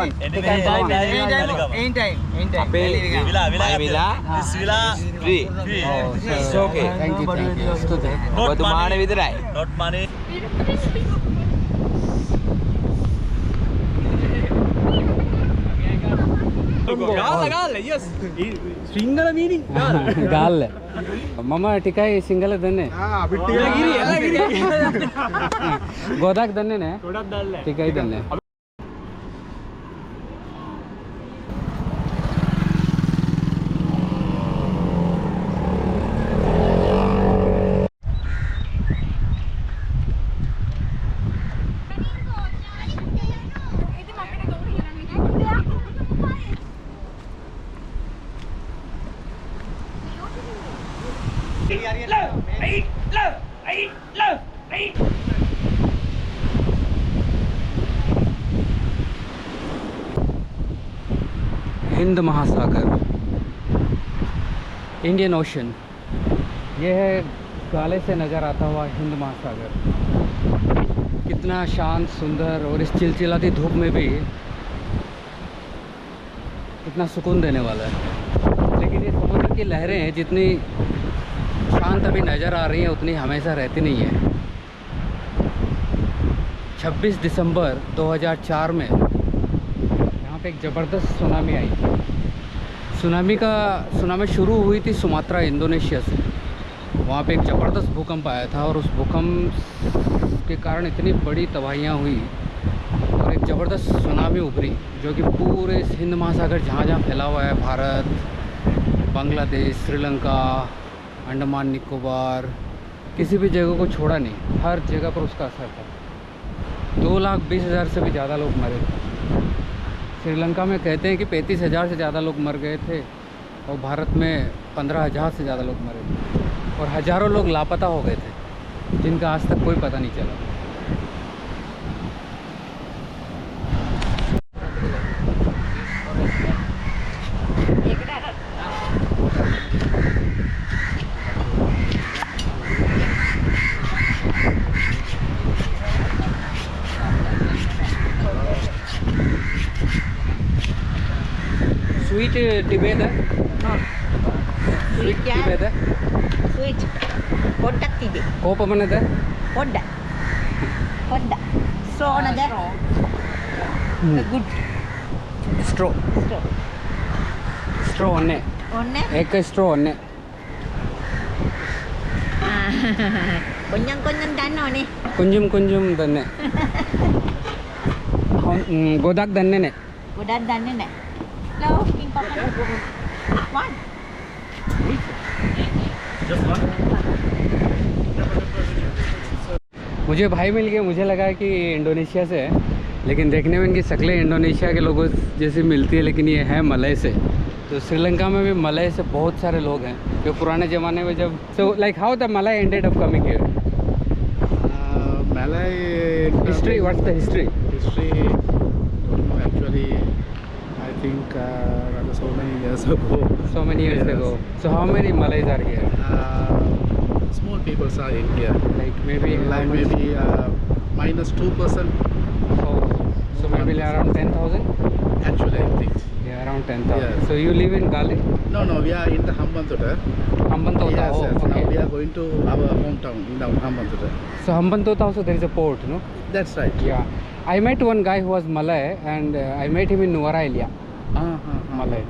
Tawon. Free. It's okay. Thank you. ඔබතුමාට විතරයි. Not money. Sinhala මීනින් Galle මම ටිකයි සිංහල දන්නේ ගොඩක් දන්නේ නෑ ටිකයි දන්නේ हिंद महासागर इंडियन ओशन ये है गाले से नज़र आता हुआ हिंद महासागर कितना शांत सुंदर और इस चिलचिलाती धूप में भी कितना सुकून देने वाला है। लेकिन ये समुद्र की लहरें हैं जितनी शांत अभी नज़र आ रही हैं उतनी हमेशा रहती नहीं है। 26 दिसंबर 2004 में एक ज़बरदस्त सुनामी आई थी। सुनामी शुरू हुई थी सुमात्रा इंडोनेशिया से। वहाँ पे एक ज़बरदस्त भूकंप आया था और उस भूकंप के कारण इतनी बड़ी तबाहियाँ हुई और एक ज़बरदस्त सुनामी उभरी जो कि पूरे हिंद महासागर जहाँ जहाँ फैला हुआ है, भारत, बांग्लादेश, श्रीलंका, अंडमान निकोबार, किसी भी जगह को छोड़ा नहीं, हर जगह पर उसका असर था। 2,20,000 से भी ज़्यादा लोग मरे थे। श्रीलंका में कहते हैं कि 35,000 से ज़्यादा लोग मर गए थे और भारत में 15,000 से ज़्यादा लोग मरे थे और हज़ारों लोग लापता हो गए थे जिनका आज तक कोई पता नहीं चला। स्वीट टिबेट है स्वीट टिबेट है स्वीट පොඩ්ඩක් තිබේ कोपमनද පොඩ්ඩක් ස්ට්‍රෝ නේද good स्ट्रो स्ट्रो ඔන්නේ ඔන්නේ एक स्ट्रो ඔන්නේ කොන්ජම් දන්නවනේ कुंजुम දන්නේ ගොඩක් දන්නේ නැහැ ගොඩක් දන්නේ නැහැ Hello, King Papa. One. Just one. मुझे भाई मिल गए। मुझे लगा कि इंडोनेशिया से है, लेकिन देखने में इनकी शक्लें इंडोनेशिया के लोगों जैसी मिलती है, लेकिन ये है मलय से। तो श्रीलंका में भी मलय से बहुत सारे लोग हैं जो पुराने ज़माने में जब so like how the Malay ended up coming here Malay history what's the history history, don't know actually. I think so many years ago. so many years Yes. ago so how many Malays are here Small people are in here. like maybe Like maybe -2%. so maybe around 10,000 Actually, I think. yeah around 10,000 Yes. so you live in Gale No, we are in the Hambantota. Hambantota Yes, yes. Now we okay are going to our hometown in the Hambantota. so Hambantota also there is a port no That's right. yeah I met one guy who was Malay and I met him in Nuwara Elia Malay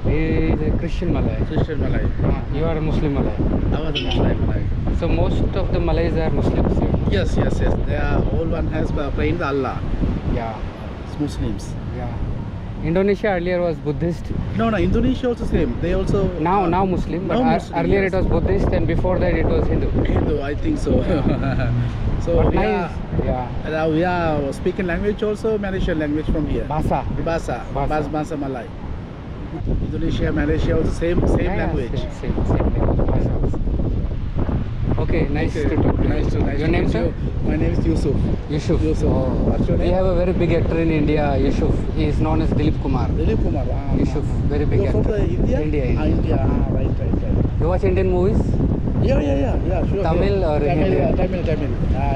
he is a Christian Malay Christian Malay. you are a Muslim Malay I was a Muslim Malay. so most of the Malays are Muslims here no? Yes. They are all one has praying to Allah. yeah It's Muslims. yeah Indonesia earlier was Buddhist No, Indonesia also same. They also now Muslim but now Muslim, earlier yes. it was Buddhist and before that it was Hindu Hindu, I think so. So but we nice are, yeah now we are speaking language also Malaysian language from here. Bahasa Bahasa Bahasa. Bahasa Malay. Indonesia, Malaysia also same Yeah, language. same language Bahasa. Okay, nice to talk to Nice you. to Your name, meet sir? you. My name is Yusuf. Yusuf. Yusuf. What's your We name? have a very big actor in India, Yusuf. He is known as Dilip Kumar. Dilip Kumar. Yusuf, very big You're from actor. the India? India. India. Right. You watch Indian movies? Yeah, sure. Tamil sure. or Tamil? Hindi? Tamil.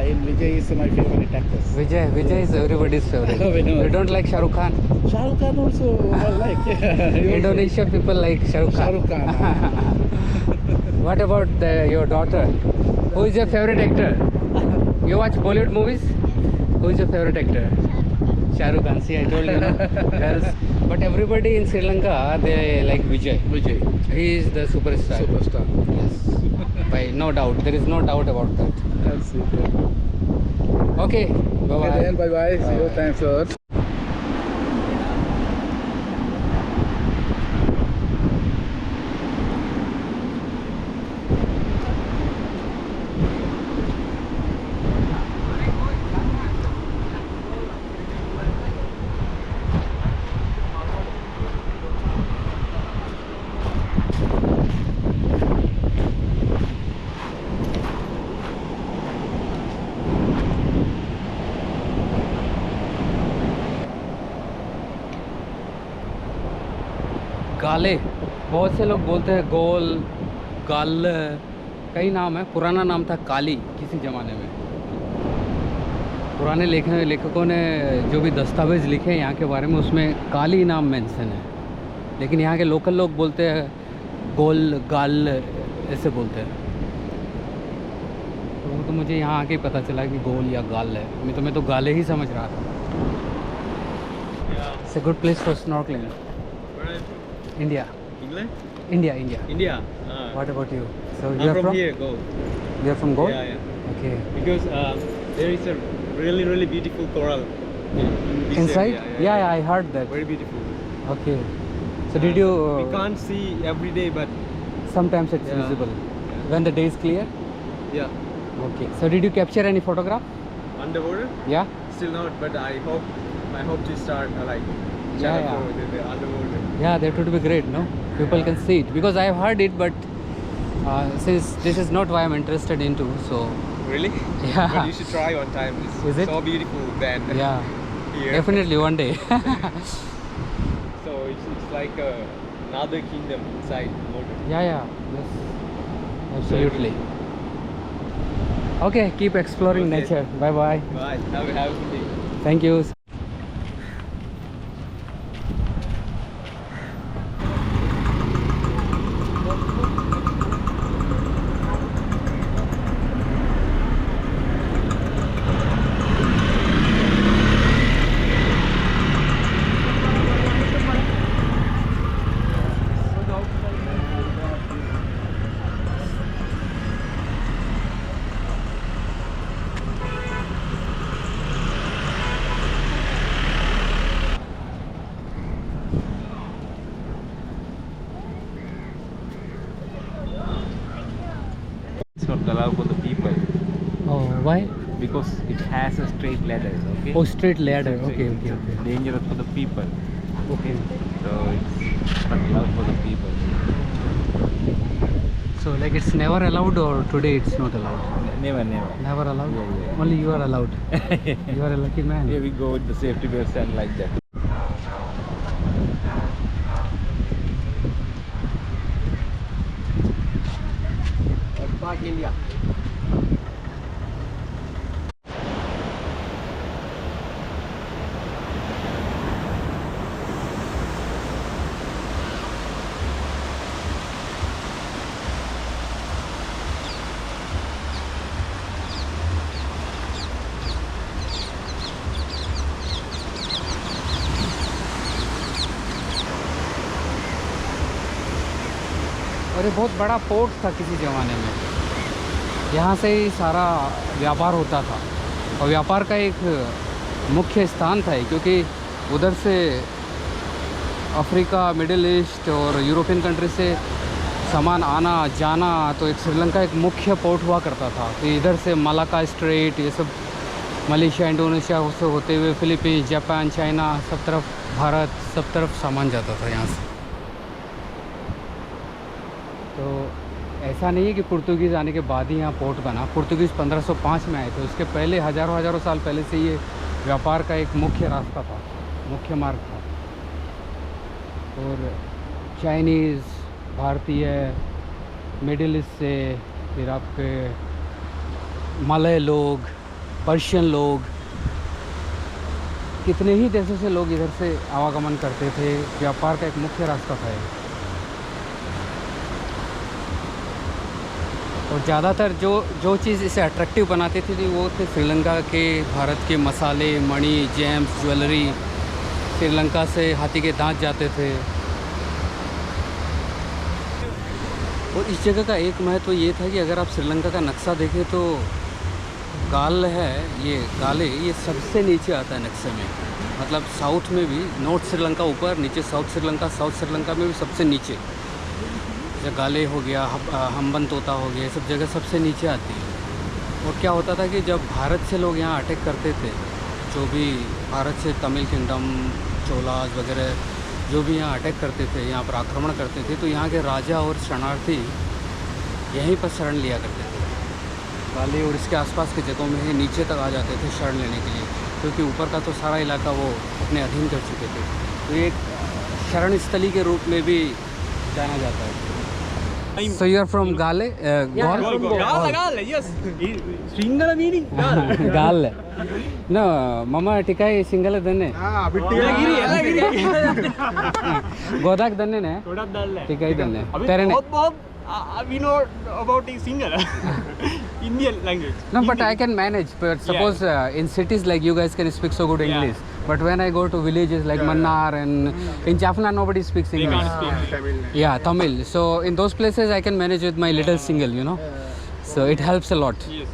In Vijay is my favorite actor. Vijay is everybody's favorite. You don't like Shah Rukh Khan? Shah Rukh Khan also I like. Indonesia people like Shah Rukh Shah Khan. Rukh Khan. What about your daughter? Who is your favorite actor? You watch Bollywood movies? Who is your favorite actor? Shah Rukh Khan. See, I told you, no? Girls. But everybody in Sri Lanka, they like Vijay. Vijay, He is the superstar. superstar. Yes. By no doubt. There is no doubt about that. That's it. Okay. Bye Okay, then bye. bye. See you. Thanks a lot. गाले, बहुत से लोग बोलते हैं गोल, गाल, कई नाम है। पुराना नाम था काली किसी ज़माने में। पुराने लेखकों ने जो भी दस्तावेज़ लिखे हैं यहाँ के बारे में, उसमें काली नाम मेंशन है। लेकिन यहाँ के लोकल लोग बोलते हैं गोल, गाल, ऐसे बोलते हैं। तो वो तो मुझे यहाँ आके ही पता चला कि गोल या गाल है। मैं तो गाले ही समझ रहा था। It's a good place for snorkelling. India. England? India. India. What about you? So I'm you're from here, Go. You're from Goa? Yeah. Okay. Because there is a really beautiful coral in this Inside? area. Yeah, I heard that. Very beautiful. Okay. So did you? We can't see every day, but Sometimes it's Yeah. visible when the day is clear. yeah, Okay. So did you capture any photograph? underwater Yeah. still not. But I hope to start like Yeah, channel yeah. for the underwater. Yeah, that would be great, no? People can see it because I have heard it, but since this is not why I'm interested into, so Really? Yeah. But you should try one time. It's Is it? so beautiful than yeah, here. definitely one day. So it's like another kingdom inside water. Yeah, yes, absolutely. Okay, keep exploring Okay. nature. Bye bye. Bye. Have a good day. Thank you. It's not allowed for the people Oh, why? because it has a straight ladder. Okay. Oh, straight ladder. It's- Okay, it's okay, okay. Dangerous for the people. Okay. So it's not allowed for the people. So like it's never allowed or today it's not allowed? Never. Never allowed? Yeah, yeah. Only you are allowed. You are a lucky man. Here we go with the safety belts and like that. Park India. और ये बहुत बड़ा port था किसी ज़माने में। यहाँ से ही सारा व्यापार होता था और व्यापार का एक मुख्य स्थान था ये, क्योंकि उधर से अफ्रीका, मिडिल ईस्ट और यूरोपियन कंट्री से सामान आना जाना, तो एक श्रीलंका एक मुख्य पोर्ट हुआ करता था। तो इधर से मलाका स्ट्रेट, ये सब मलेशिया, इंडोनेशिया से होते हुए फिलीपींस, जापान, चाइना, सब तरफ भारत, सब तरफ सामान जाता था यहाँ से। तो ऐसा नहीं है कि पुर्तगीज़ आने के बाद ही यहाँ पोर्ट बना। पुर्तगीज़ 1505 में आए थे, उसके पहले हज़ारों साल पहले से ये व्यापार का एक मुख्य रास्ता था, मुख्य मार्ग था। और चाइनीज़, भारतीय, मिडिल ईस्ट से, फिर आपके मलय लोग, पर्शियन लोग, कितने ही देशों से लोग इधर से आवागमन करते थे। व्यापार का एक मुख्य रास्ता था ये। और ज़्यादातर जो चीज़ इसे अट्रैक्टिव बनाती थी वो थे श्रीलंका के, भारत के मसाले, मणि, जेम्स, ज्वेलरी। श्रीलंका से हाथी के दांत जाते थे। और इस जगह का एक महत्व ये था कि अगर आप श्रीलंका का नक्शा देखें तो गाल है, ये गाले, ये सबसे नीचे आता है नक्शे में। मतलब साउथ में भी, नॉर्थ श्रीलंका ऊपर, नीचे साउथ श्रीलंका में भी सबसे नीचे। जैसे गाले हो गया, हम्बनतोता हो गया, ये सब जगह सबसे नीचे आती है। और क्या होता था कि जब भारत से लोग यहाँ अटैक करते थे, जो भी भारत से तमिल किंगडम, चोलास वगैरह जो भी यहाँ अटैक करते थे, यहाँ पर आक्रमण करते थे, तो यहाँ के राजा और शरणार्थी यहीं पर शरण लिया करते थे। गाले और इसके आसपास के जगहों में ही नीचे तक आ जाते थे शरण लेने के लिए, क्योंकि ऊपर का तो सारा इलाका वो अपने अधीन कर चुके थे। तो ये एक शरण स्थली के रूप में भी जाना जाता है। So you are from Gale? Gale, yes. Single meaning. Gale. No, Mama tikai single danne. Elagiri. Godak danne ne? Godak dalle. Tikai danne. अभी Tere ne? बहुत we know about the single Indian language. No, but I can manage. But suppose in cities like you guys can speak so good English. But when I go to villages like Mannar and in Jaffna, nobody speaks They English. can't speak. Yeah, Tamil. So in those places I can manage with my little single, you know. So it helps a lot. Yes.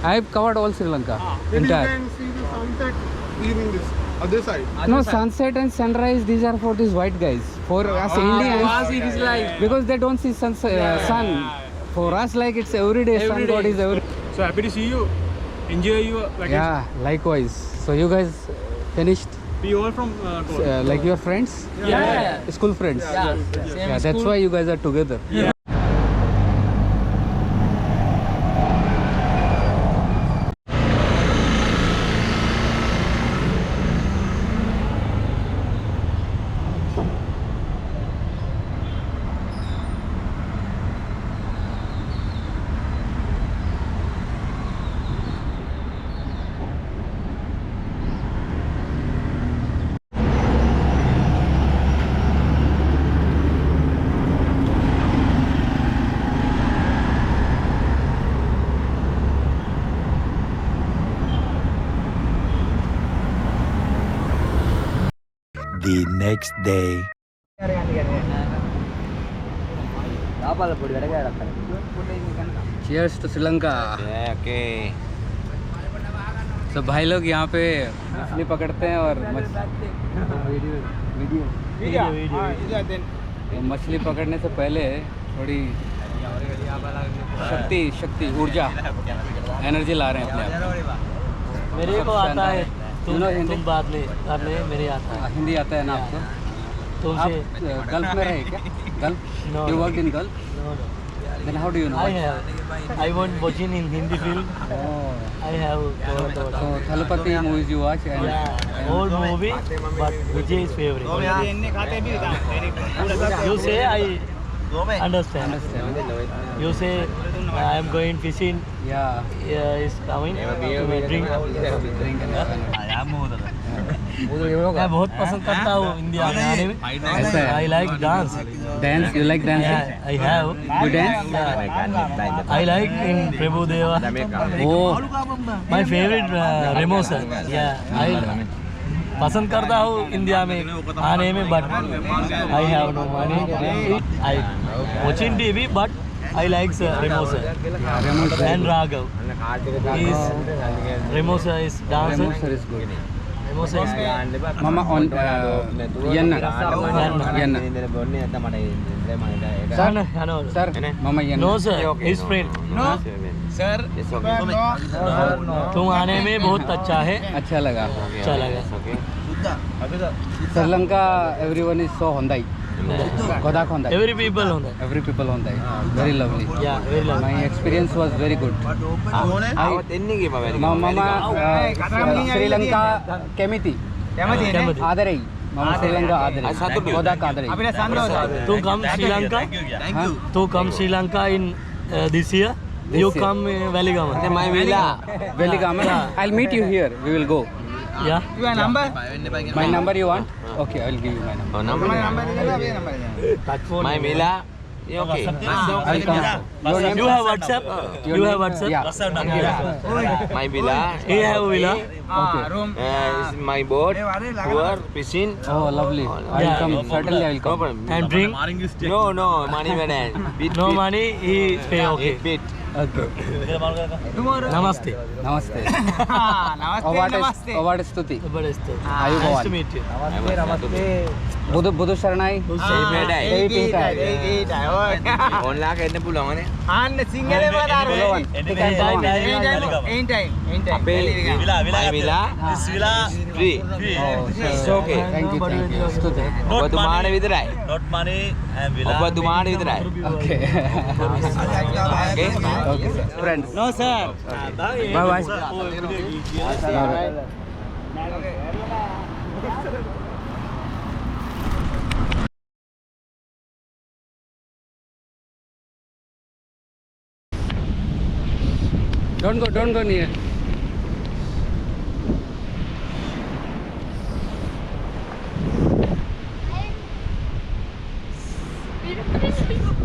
I've covered all Sri Lanka. Then you Entire. can see the sunset leaving this other side. No, sunset and sunrise, these are for these white guys. For us Indians, us it is like- because they don't see sun. For us, like it's every day. Every sun day. god is every. So happy to see you. Enjoy your vacation. Yeah, likewise. So you guys finished? We all from Goa. Like your friends? Yeah. School friends? Yeah, that's why you guys are together. Yeah. The next day. Cheers to Sri Lanka. Yeah, okay. So भाई लोग यहाँ पे मछली पकड़ते हैं और तो मछली पकड़ने से पहले थोड़ी शक्ति ऊर्जा एनर्जी ला रहे हैं अपने आप। मेरे को आता है, हिंदी तुम बात नहीं करने, मेरे आता है। हिंदी आता है ना आपको? तुमसे आप गल्फ में रहे क्या? Gulf? No, You no. worked in Gulf? Then how do you know? I want watching in Hindi film. Oh. I have So Thalapathy movies you watch and old movie, but Vijay is favorite. You say I understand. You say I am going fishing. Yeah. Is coming to drink. मैं बहुत पसंद करता हूँ India में आने में। ऐसा है? I like dance. Dance? You like dancing? Yeah, I have. You dance? Yeah. I like in Prabhu Deva. Oh. My favorite Remo sir. Yeah, I पसंद करता हूँ इंडिया में आने में, but I have no money. I watching TV, but I like Remo sir Remo sir. and Raghav. Remo sir is dancer. Remo sir is good. Remo sir is good. Mama on Yenna. Sir, hello. Sir, Mama Yenna. No sir, his friend. No. Sir. तुम आने में बहुत अच्छा है, अच्छा लगा. अच्छा लगा. Sri everyone is so Hondai. Godak Hondai. Every people होता है. Every people Hondai. Very lovely. Yeah, very lovely. My experience was very good. Mama Sri Lanka Kemiti. Adarei. Mama Sri Lanka Adarei. Godak Adarei. तू कम श्रीलंका, तू कम Sri Lanka in this year. You year. come Veligama. My villa. Veligama. I'll meet you here. We will go. Yeah. Your number? My number you want? Okay, I'll give you my number. Oh, number. My villa. Okay. I'll come. Your name? You have WhatsApp? Your You name? have WhatsApp? Yeah. My villa. He have villa. Okay. Is my boat. Tour. Fishing. Oh, lovely. I'll Yeah. come. Certainly, I'll No come. problem. And drink. No, money man. Bit, No bit. money. He pay okay. Bit. Okay. Namaste. Namaste. Namaste. Award Stuti. Namaste. Ayubowan. Nice to meet you. Budu Sharanai. On lakh එන්න පුළුවන් නේ. And single Bulawan. Anytime. අපේ my villa. This villa Free. Oh, It's okay. Thank you. Stuti. ඔබතුමාට විතරයි. not money and villa. ඔබතුමාට විතරයි. Okay. Okay. Okay, sir. Friends. No, sir. Bye bye. Don't go near. Beautiful.